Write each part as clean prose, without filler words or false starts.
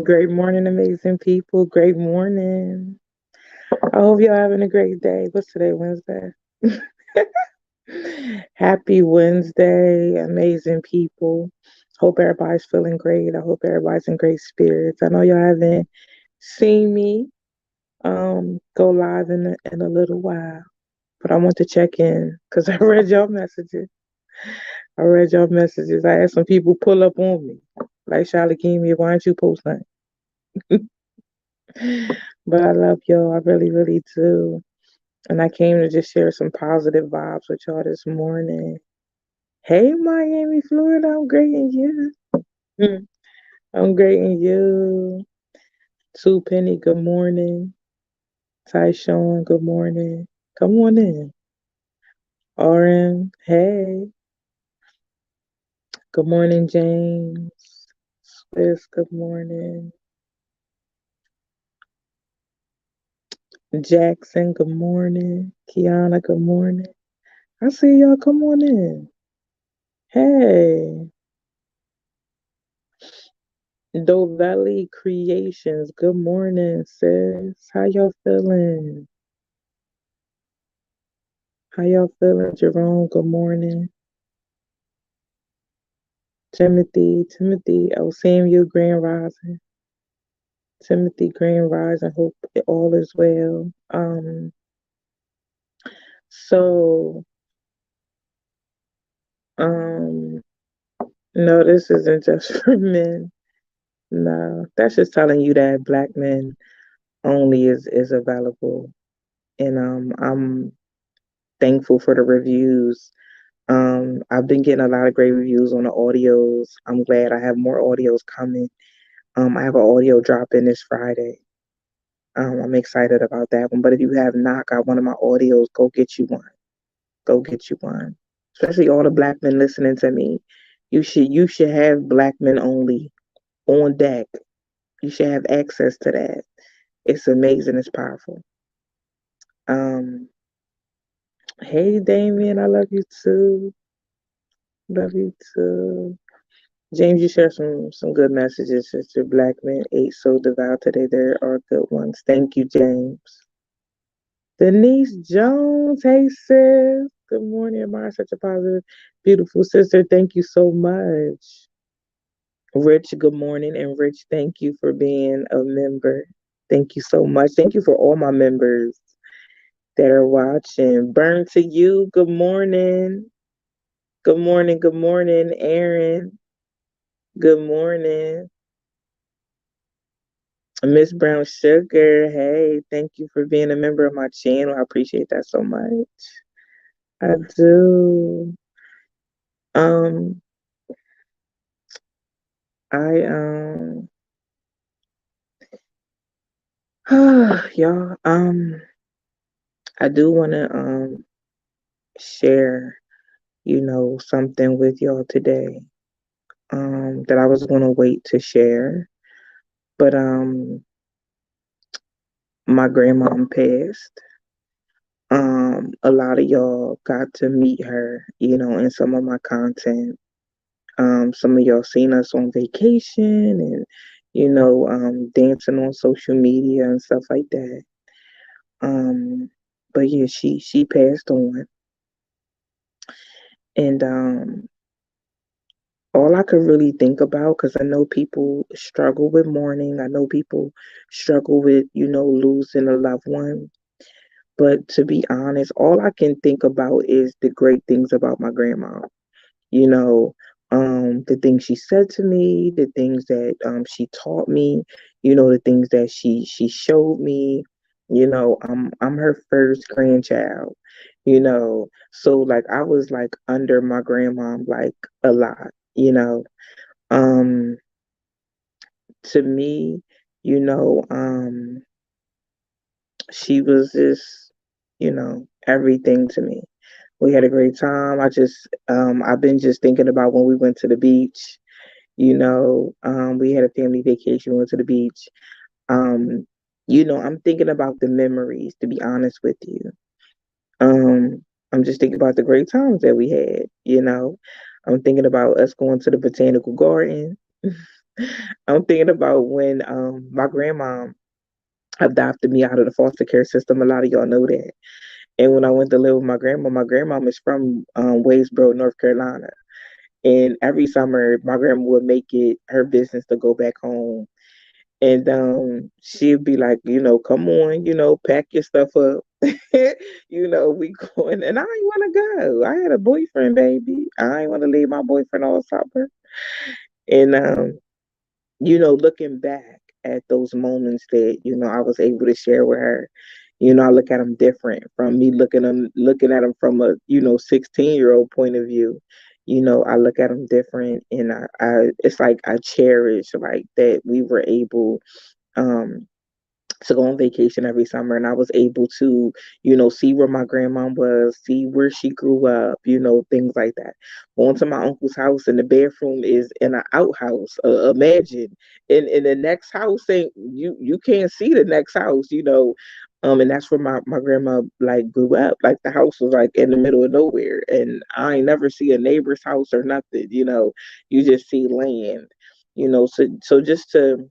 Great morning, amazing people. Great morning. I hope y'all having a great day. What's today, Wednesday? Happy Wednesday, amazing people. Hope everybody's feeling great. I hope everybody's in great spirits. I know y'all haven't seen me go live in a little while, but I want to check in because I read y'all messages. I read y'all messages. I had some people pull up on me. Like Charlotte Kimi, why don't you post nothing? But I love y'all. I really, really do. And I came to just share some positive vibes with y'all this morning. Hey, Miami, Florida, I'm great and you. Hmm. I'm great and you. Two Penny, good morning. Tyshawn, good morning. Come on in. RM, hey. Good morning, James. Swiss, good morning. Jackson, good morning. Kiana, good morning. I see y'all. Come on in. Hey. Dovelli Creations. Good morning, sis. How y'all feeling? How y'all feeling, Jerome? Good morning. Timothy. Oh, Samuel Grand Rising. Timothy Grand Rising. Hope all is well. So, um, no, this isn't just for men. No, that's just telling you that black men only is available. And I'm thankful for the reviews. I've been getting a lot of great reviews on the audios. I'm glad I have more audios coming. I have an audio drop in this Friday. I'm excited about that one. But if you have not got one of my audios, go get you one. Go get you one. Especially all the black men listening to me. You should have black men only on deck. You should have access to that. It's amazing. It's powerful. Um, hey Damien, I love you too. Love you too. James, you share some good messages. Sister Black men ate so devout today. There are good ones. Thank you, James. Denise Jones, hey sis. Good morning, Amara. Such a positive, beautiful sister. Thank you so much. Rich, good morning. And Rich, thank you for being a member. Thank you so much. Thank you for all my members that are watching. Burn to you. Good morning. Good morning. Good morning, Aaron. Good morning. Miss Brown Sugar, hey, thank you for being a member of my channel. I appreciate that so much. I do. Um, I y'all, I do wanna share, something with y'all today. That I was gonna wait to share. But my grandma passed. A lot of y'all got to meet her, in some of my content. Some of y'all seen us on vacation and, dancing on social media and stuff like that. Um, but yeah, she passed on, and all I could really think about, because I know people struggle with mourning. I know people struggle with, losing a loved one. But to be honest, all I can think about is the great things about my grandma. you know, the things she said to me, the things that she taught me, the things that she showed me. I'm her first grandchild, so like I was like under my grandma like a lot, Um, to me, you know, um, she was just, everything to me. We had a great time. I've been just thinking about when we went to the beach. We had a family vacation, we went to the beach. Um, I'm thinking about the memories, to be honest with you. I'm just thinking about the great times that we had. I'm thinking about us going to the botanical garden. I'm thinking about when my grandma adopted me out of the foster care system. A lot of y'all know that. And when I went to live with my grandma is from Wadesboro, North Carolina. And every summer, my grandma would make it her business to go back home. And she'd be like, come on, pack your stuff up. We going. And I ain't want to go. I had a boyfriend, baby. I ain't want to leave my boyfriend all summer. And looking back at those moments that, I was able to share with her, I look at them different from me looking at them from a, 16-year-old point of view. I look at them different, and it's like I cherish like that we were able um to go on vacation every summer, and I was able to, see where my grandma was, see where she grew up, things like that. Going to my uncle's house, and the bedroom is in an outhouse. Imagine in the next house, ain't you can't see the next house, and that's where my grandma like grew up. Like the house was like in the middle of nowhere, and I ain't never see a neighbor's house or nothing. You just see land. So just to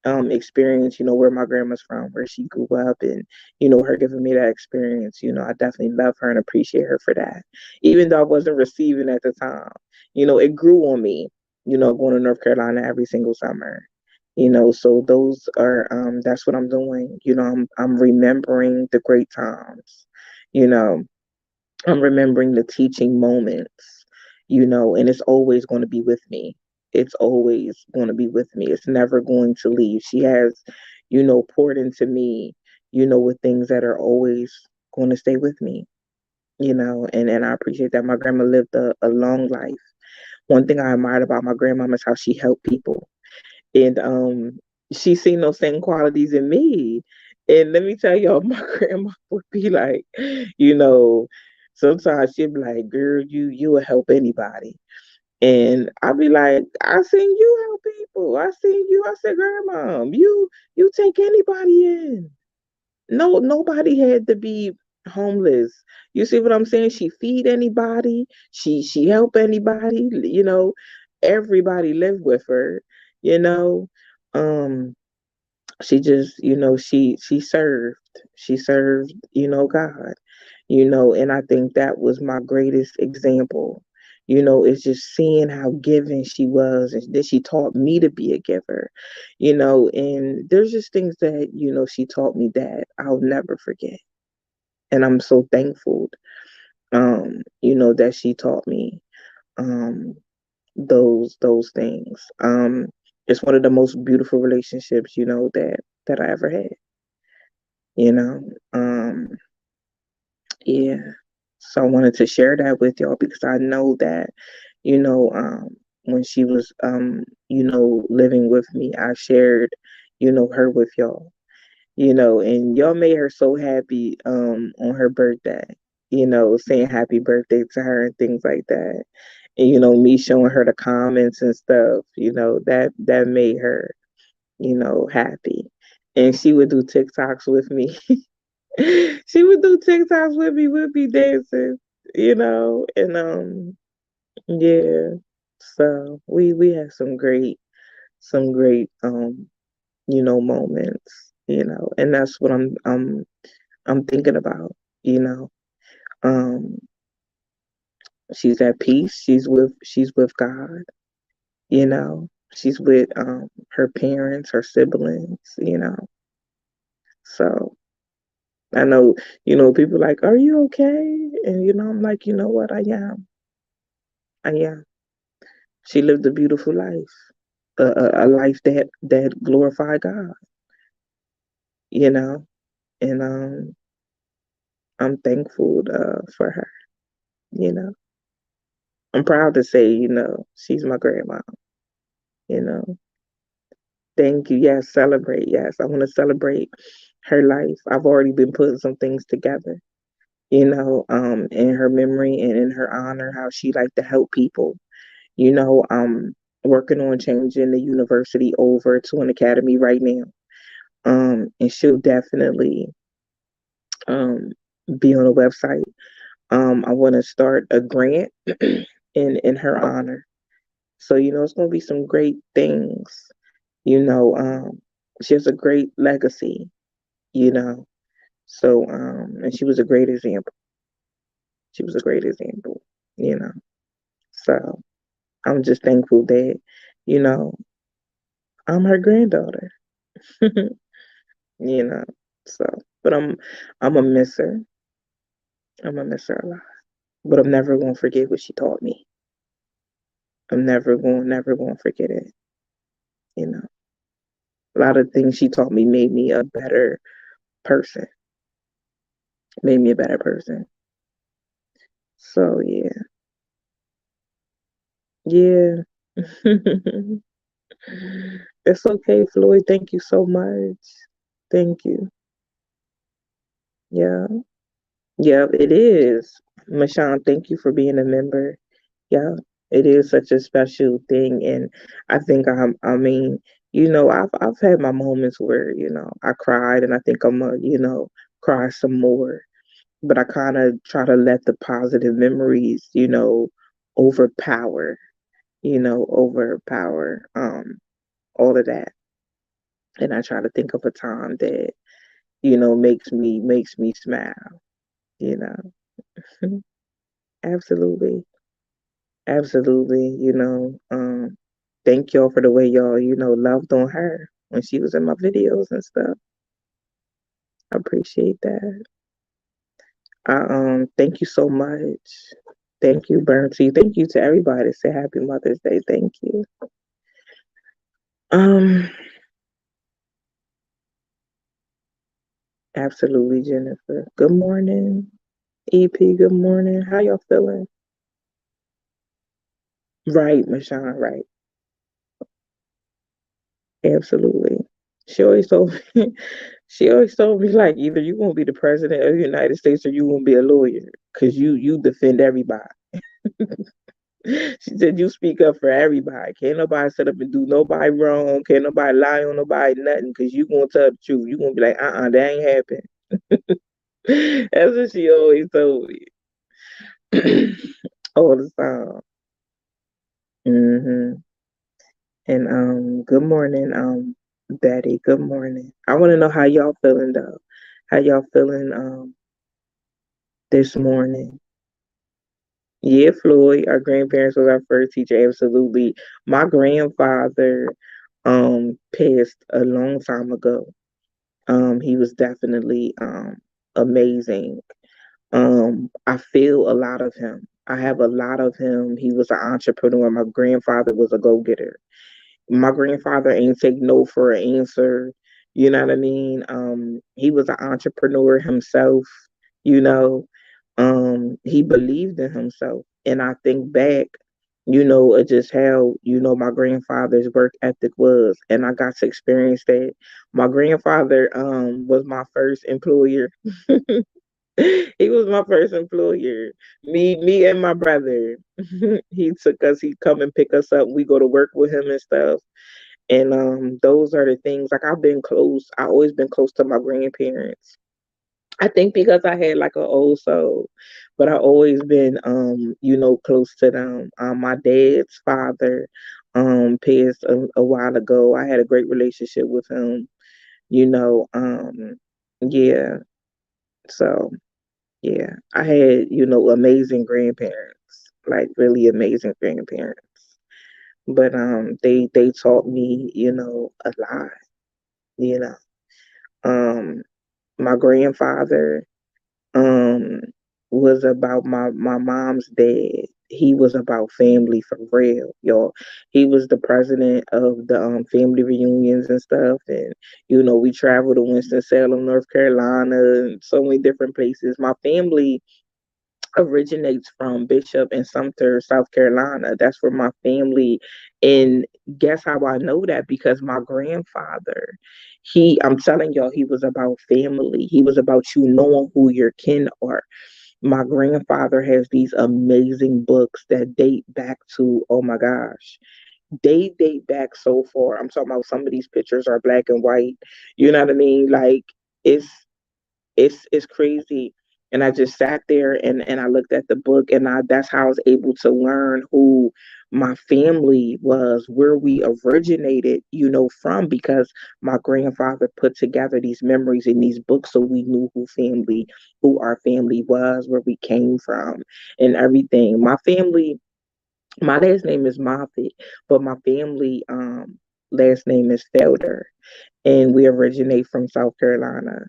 experience, where my grandma's from, where she grew up, and her giving me that experience. I definitely love her and appreciate her for that. Even though I wasn't receiving at the time, it grew on me, going to North Carolina every single summer. So those are that's what I'm doing. I'm remembering the great times. You know, I'm remembering the teaching moments, and it's always going to be with me. It's always going to be with me. It's never going to leave. She has, poured into me, with things that are always going to stay with me, and I appreciate that. My grandma lived a long life. One thing I admired about my grandma is how she helped people. And she seen those same qualities in me. And let me tell y'all, my grandma would be like, you know, sometimes she'd be like, girl, you will help anybody. And I'd be like, I seen you help people. I seen you. I said, grandma, you take anybody in. No, nobody had to be homeless. You see what I'm saying? She feed anybody. She help anybody. Everybody lived with her. You know, um, she just, she served. She served, God. And I think that was my greatest example. Is just seeing how giving she was, and that she taught me to be a giver. And there's just things that, she taught me that I'll never forget. And I'm so thankful, that she taught me um those things. It's one of the most beautiful relationships, that I ever had, you know. Yeah. So I wanted to share that with y'all because I know that, when she was living with me, I shared, her with y'all, and y'all made her so happy on her birthday, saying happy birthday to her and things like that. And me showing her the comments and stuff, that made her, happy. And she would do TikToks with me. She would do TikToks with me, we'd be dancing, and yeah. So we had some great moments, and that's what I'm thinking about, you know. Um she's at peace, she's with God, she's with her parents, her siblings, so I know, people like, are you okay? And I'm like, you know what, I am. She lived a beautiful life, a life that glorified God, you know, and I'm thankful for her. You know, I'm proud to say, she's my grandma. You know, thank you. Yes, celebrate. Yes, I want to celebrate her life. I've already been putting some things together, in her memory and in her honor, how she liked to help people. Working on changing the university over to an academy right now. And she'll definitely um, be on a website. I want to start a grant in her honor. So, it's gonna be some great things. You know, she has a great legacy, you know. So, and she was a great example. She was a great example, you know. So I'm just thankful that, you know, I'm her granddaughter. you know. So, but I'm a miss her. I'm gonna miss her a lot. But I'm never gonna forget what she taught me. I'm never going to forget it. You know, a lot of things she taught me made me a better person. Made me a better person. So yeah, yeah. It's okay, Floyd. Thank you so much. Thank you. Yeah, yeah. It is. Mashawn, thank you for being a member. Yeah, it is such a special thing, and I think I mean, I've had my moments where I cried, and I think I'm gonna cry some more. But I kind of try to let the positive memories, overpower, overpower all of that, and I try to think of a time that makes me smile. You know, absolutely. Absolutely, thank y'all for the way y'all, loved on her when she was in my videos and stuff. I appreciate that. Thank you so much. Thank you, Bernty. Thank you to everybody that said Happy Mother's Day. Thank you. Um, absolutely, Jennifer. Good morning. EP, good morning. How y'all feeling? Right, Michonne, right. Absolutely. She always told me, she always told me like either you won't be the president of the United States or you won't be a lawyer because you defend everybody. She said you speak up for everybody. Can't nobody sit up and do nobody wrong. Can't nobody lie on nobody nothing because you gonna tell the truth. You gonna be like, that ain't happen. That's what she always told me all the time. hmm And good morning, Betty. Good morning. I want to know how y'all feeling though. How y'all feeling this morning? Yeah, Floyd, our grandparents was our first teacher, absolutely. My grandfather passed a long time ago. He was definitely amazing. I feel a lot of him. I have a lot of him. He was an entrepreneur. My grandfather was a go-getter. My grandfather ain't take no for an answer. You know what I mean? He was an entrepreneur himself, you know. He believed in himself. And I think back, of just how, my grandfather's work ethic was. And I got to experience that. My grandfather was my first employer. He was my first employer. Me and my brother. He took us, he'd come and pick us up. We go to work with him and stuff. And those are the things like I always been close to my grandparents. I think because I had like an old soul, but I always been close to them. My dad's father passed a while ago. I had a great relationship with him, you know. Yeah. So yeah. I had, amazing grandparents, like really amazing grandparents. But they taught me, a lot, you know. Um my grandfather um was about my mom's dad. He was about family for real, y'all. He was the president of the family reunions and stuff. And we traveled to Winston-Salem, North Carolina, and so many different places. My family originates from Bishop and Sumter, South Carolina. That's where my family, and guess how I know that? Because my grandfather, I'm telling y'all, he was about family. He was about you knowing who your kin are. My grandfather has these amazing books that date back to, oh my gosh, they date back so far. I'm talking about some of these pictures are black and white. You know what I mean? Like it's crazy. And I just sat there and I looked at the book, and that's how I was able to learn who my family was, where we originated, from, because my grandfather put together these memories in these books, so we knew who our family was, where we came from, and everything. My last name is Moffitt, but my family last name is Felder, and we originate from South Carolina.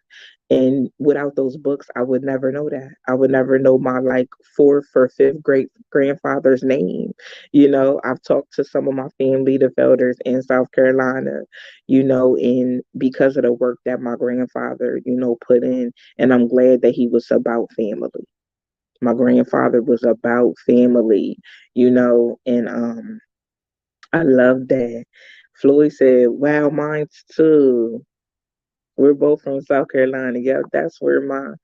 And without those books, I would never know that. I would never know my like fourth or fifth great grandfather's name. I've talked to some of my family, the Felders in South Carolina, and because of the work that my grandfather, put in, and I'm glad that he was about family. My grandfather was about family, and I love that. Floyd said, "Wow, mine's too." We're both from South Carolina. Yeah, that's where my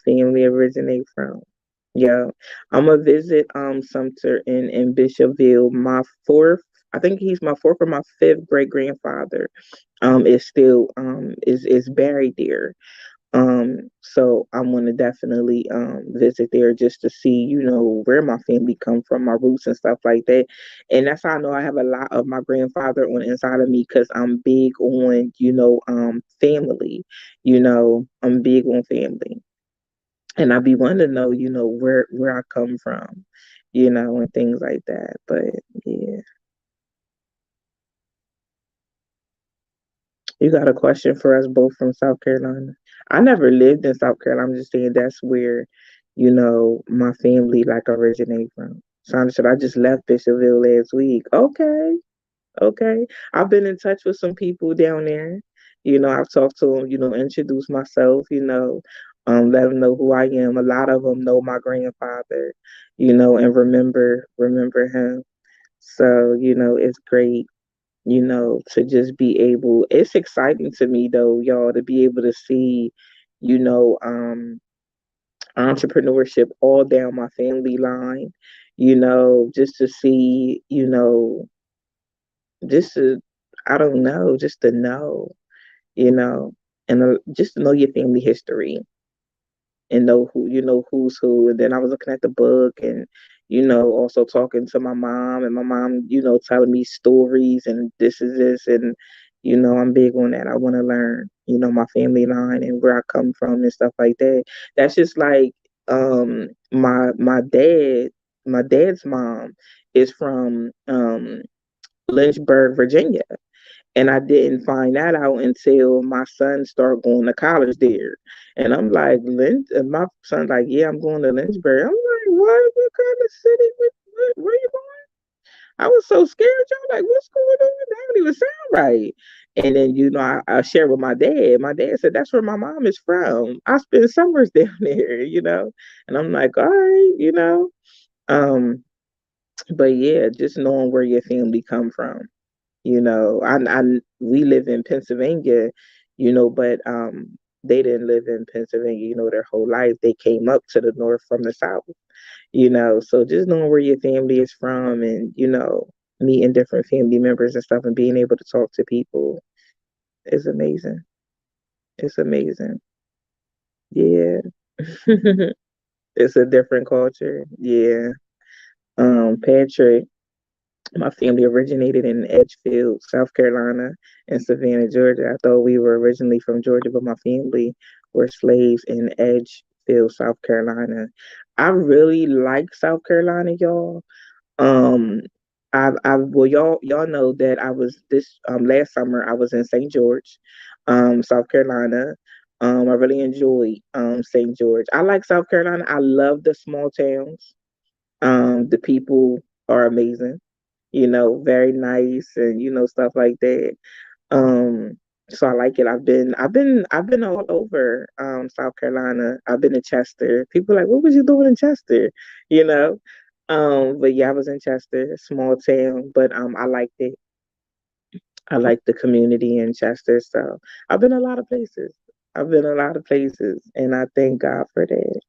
family originate from. Yeah. I'm gonna visit Sumter in Bishopville. My fourth, I think he's my fourth or my fifth great grandfather is still is buried there. So I'm gonna definitely visit there just to see, where my family come from, my roots and stuff like that. And that's how I know I have a lot of my grandfather on the inside of me, because I'm big on, family. I'm big on family. And I be wanting to know, where I come from, and things like that. But yeah. You got a question for us both from South Carolina? I never lived in South Carolina. I'm just saying that's where, my family like originate from. Sandra said I just left Bishopville last week. Okay, okay. I've been in touch with some people down there. I've talked to them, introduced myself, let them know who I am. A lot of them know my grandfather, and remember him. So, it's great, to just be able, it's exciting to me though, y'all, to be able to see, you know, um, entrepreneurship all down my family line, just to see, just to, I don't know, just to know, you know, and just to know your family history and know who's who. And then I was looking at the book, and also talking to my mom, and my mom, telling me stories, and this is this. And I'm big on that. I want to learn, my family line and where I come from and stuff like that. That's just like my dad's mom is from Lynchburg, Virginia. And I didn't find that out until my son started going to college there. And I'm like, and my son's like, yeah, I'm going to Lynchburg. I'm like, what? What kind of city? Where you going? I was so scared, y'all. Like, what's going on? That don't even sound right. And then, I shared with my dad. My dad said, that's where my mom is from. I spent summers down there, And I'm like, all right, Um, but yeah, just knowing where your family come from. We live in Pennsylvania, but they didn't live in Pennsylvania, their whole life. They came up to the north from the south, So just knowing where your family is from, and meeting different family members and stuff, and being able to talk to people is amazing. It's amazing. Yeah. It's a different culture. Yeah. Patrick, my family originated in Edgefield, South Carolina, and Savannah, Georgia. I thought we were originally from Georgia, but my family were slaves in Edgefield, South Carolina. I really like South Carolina, y'all. Um, well, y'all know that I was this last summer. I was in St. George, South Carolina. I really enjoyed St. George. I like South Carolina. I love the small towns. The people are amazing, very nice, and stuff like that. Um, so I like it. I've been all over South Carolina. I've been to Chester. People are like, what was you doing in Chester? You know? But yeah, I was in Chester, small town, but I liked it. I liked the community in Chester. So I've been a lot of places. I've been a lot of places, and I thank God for that.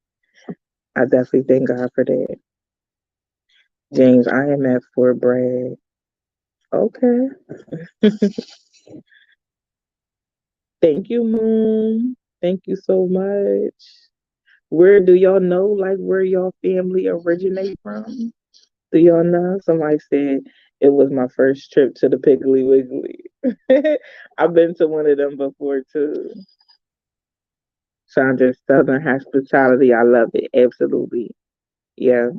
I definitely thank God for that. James, I am at Fort Bragg. Okay. Thank you, Moon. Thank you so much. Where do y'all know like where y'all family originate from? Do y'all know? Somebody said it was my first trip to the Piggly Wiggly. I've been to one of them before too. Sandra, Southern hospitality, I love it. Absolutely. Yeah.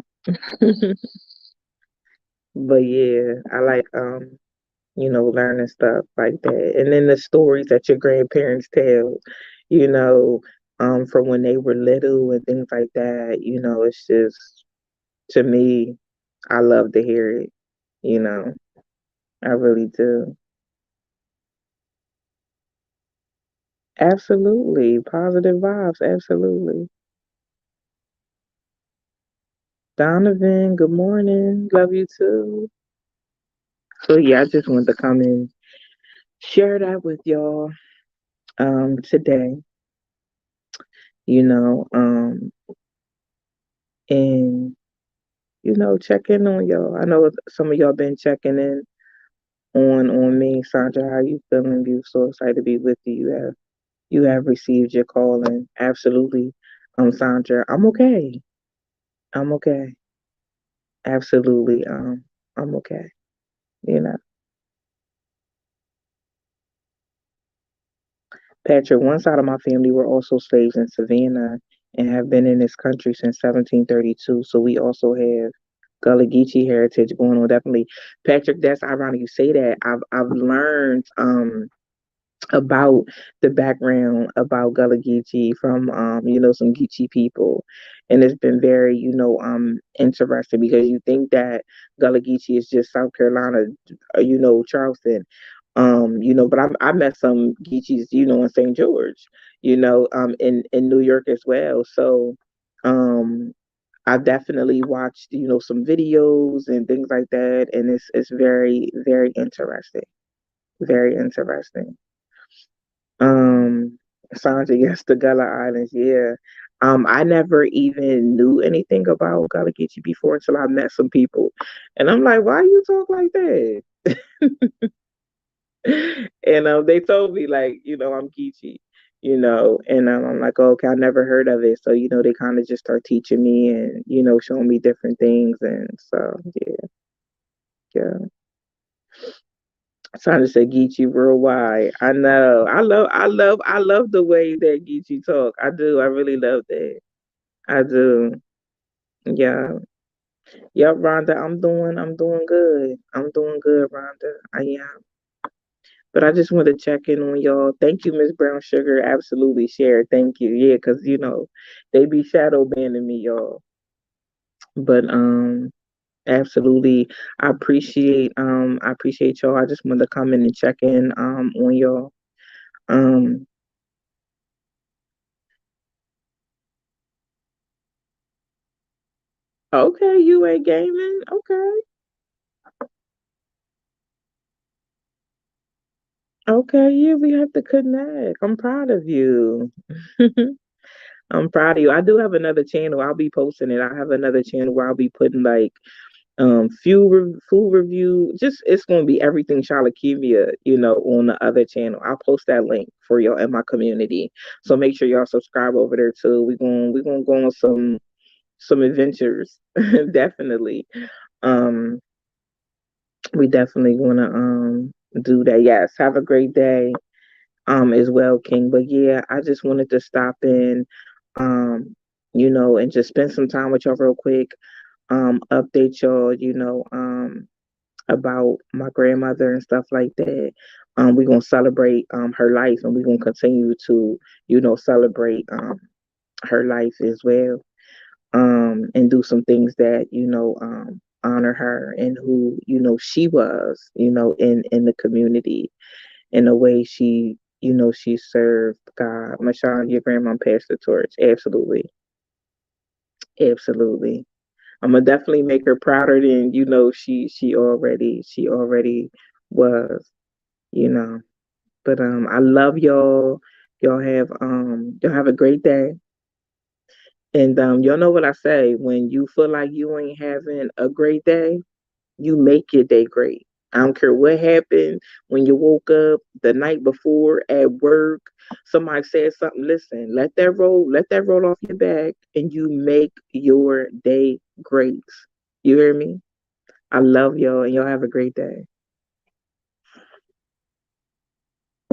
But yeah, I like learning stuff like that. And then the stories that your grandparents tell, you know, from when they were little and things like that, it's just to me, I love to hear it, you know. I really do. Absolutely. Positive vibes, absolutely. Donovan, good morning. Love you too. So yeah, I just wanted to come and share that with y'all today, you know, and check in on y'all. I know some of y'all been checking in on me. Sandra, how you feeling? You so excited to be with you. You have received your call and absolutely, Sandra, I'm okay. I'm okay. Absolutely, I'm okay. You know. Patrick, one side of my family were also slaves in Savannah and have been in this country since 1732. So we also have Gullah Geechee heritage going on. Definitely, Patrick. That's ironic you say that. I've learned about the background about Gullah Geechee from some Geechee people, and it's been very interesting because you think that Gullah Geechee is just South Carolina, Charleston, but I met some Geechees in St. George, in New York as well. So um I've definitely watched some videos and things like that, and it's very very interesting, very interesting. Um, Sandra, yes, the Gullah Islands, yeah. I never even knew anything about Gullah Geechee before until I met some people, and I'm like, "Why you talk like that?" And they told me like, I'm Geechee, and I'm like, oh, okay, I never heard of it. So they kind of just start teaching me and showing me different things, and so yeah, yeah. Trying to say Geechee worldwide. I know. I love the way that Geechee talk. I do. I really love that. I do. Yeah. Yep, Rhonda. I'm doing good. I'm doing good, Rhonda. I am. But I just want to check in on y'all. Thank you, Miss Brown Sugar. Absolutely share. Thank you. Yeah, because they be shadow banning me, y'all. But absolutely. I appreciate y'all. I just wanted to come in and check in on y'all. Um Okay, you ain't gaming. Okay. Okay, yeah, we have to connect. I'm proud of you. I'm proud of you. I do have another channel. I'll be posting it. I have another channel where I'll be putting like food review. Just it's gonna be everything Shalakivia, on the other channel. I'll post that link for y'all in my community. So make sure y'all subscribe over there too. We're gonna go on some adventures. Definitely. Um we definitely wanna do that. Yes, have a great day as well, King. But yeah, I just wanted to stop in and just spend some time with y'all real quick. Update y'all, about my grandmother and stuff like that. We're gonna celebrate her life and we're gonna continue to, celebrate her life as well. And do some things that honor her and who she was in the community in the way she served God. Michelle, your grandma passed the torch. Absolutely, absolutely. I'm gonna definitely make her prouder than she already was. You know, but I love y'all. Y'all have a great day. And y'all know what I say, when you feel like you ain't having a great day, you make your day great. I don't care what happened when you woke up the night before at work. Somebody said something. Listen, let that roll off your back, and you make your day great. You hear me? I love y'all, and y'all have a great day.